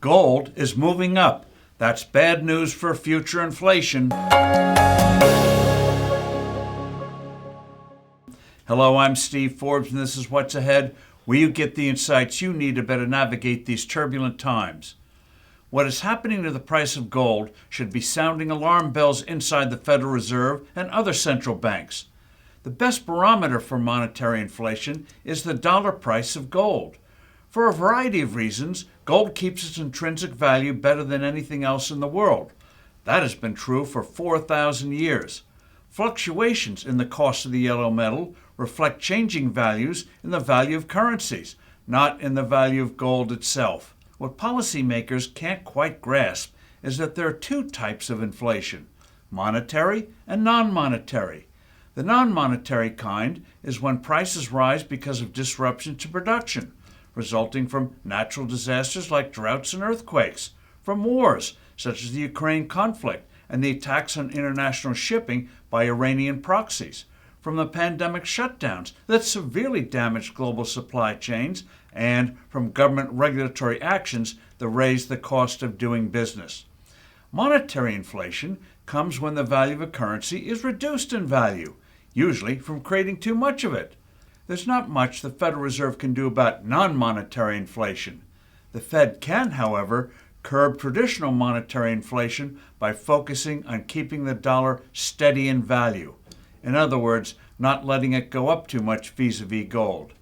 Gold is moving up. That's bad news for future inflation. Hello, I'm Steve Forbes, and this is What's Ahead, where you get the insights you need to better navigate these turbulent times. What is happening to the price of gold should be sounding alarm bells inside the Federal Reserve and other central banks. The best barometer for monetary inflation is the dollar price of gold. For a variety of reasons, gold keeps its intrinsic value better than anything else in the world. That has been true for 4,000 years. Fluctuations in the cost of the yellow metal reflect changing values in the value of currencies, not in the value of gold itself. What policymakers can't quite grasp is that there are two types of inflation, monetary and non-monetary. The non-monetary kind is when prices rise because of disruption to production, resulting from natural disasters like droughts and earthquakes, from wars such as the Ukraine conflict and the attacks on international shipping by Iranian proxies, from the pandemic shutdowns that severely damaged global supply chains, and from government regulatory actions that raised the cost of doing business. Monetary inflation comes when the value of a currency is reduced in value, usually from creating too much of it. There's not much the Federal Reserve can do about non-monetary inflation. The Fed can, however, curb traditional monetary inflation by focusing on keeping the dollar steady in value. In other words, not letting it go up too much vis-a-vis gold.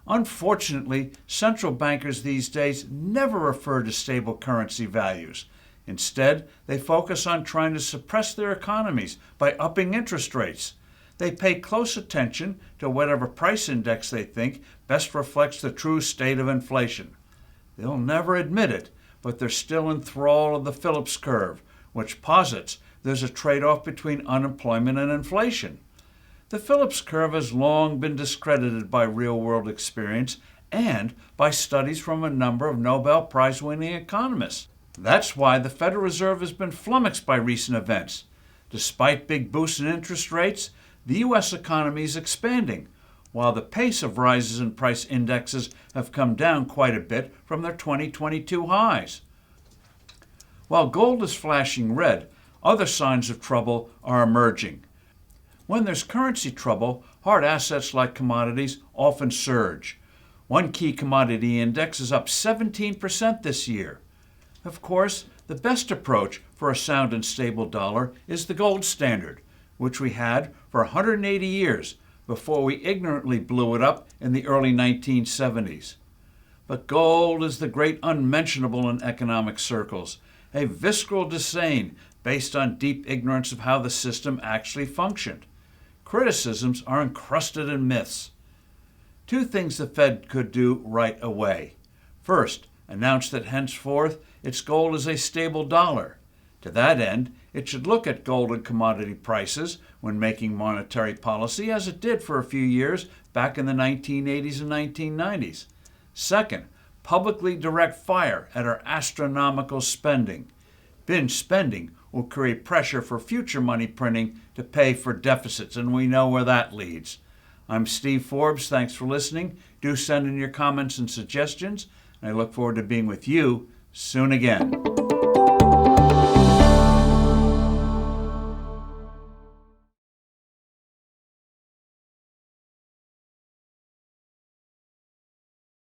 Unfortunately, central bankers these days never refer to stable currency values. Instead, they focus on trying to suppress their economies by upping interest rates. They pay close attention to whatever price index they think best reflects the true state of inflation. They'll never admit it, but they're still in thrall of the Phillips curve, which posits there's a trade-off between unemployment and inflation. The Phillips curve has long been discredited by real-world experience and by studies from a number of Nobel Prize-winning economists. That's why the Federal Reserve has been flummoxed by recent events. Despite big boosts in interest rates, the U.S. economy is expanding, while the pace of rises in price indexes have come down quite a bit from their 2022 highs. While gold is flashing red, other signs of trouble are emerging. When there's currency trouble, hard assets like commodities often surge. One key commodity index is up 17% this year. Of course, the best approach for a sound and stable dollar is the gold standard, which we had for 180 years before we ignorantly blew it up in the early 1970s. But gold is the great unmentionable in economic circles, a visceral disdain based on deep ignorance of how the system actually functioned. Criticisms are encrusted in myths. Two things the Fed could do right away. First, announce that henceforth its goal is a stable dollar. To that end, it should look at gold and commodity prices when making monetary policy, as it did for a few years back in the 1980s and 1990s. Second, publicly direct fire at our astronomical spending. Binge spending will create pressure for future money printing to pay for deficits, and we know where that leads. I'm Steve Forbes. Thanks for listening. Do send in your comments and suggestions, and I look forward to being with you soon again.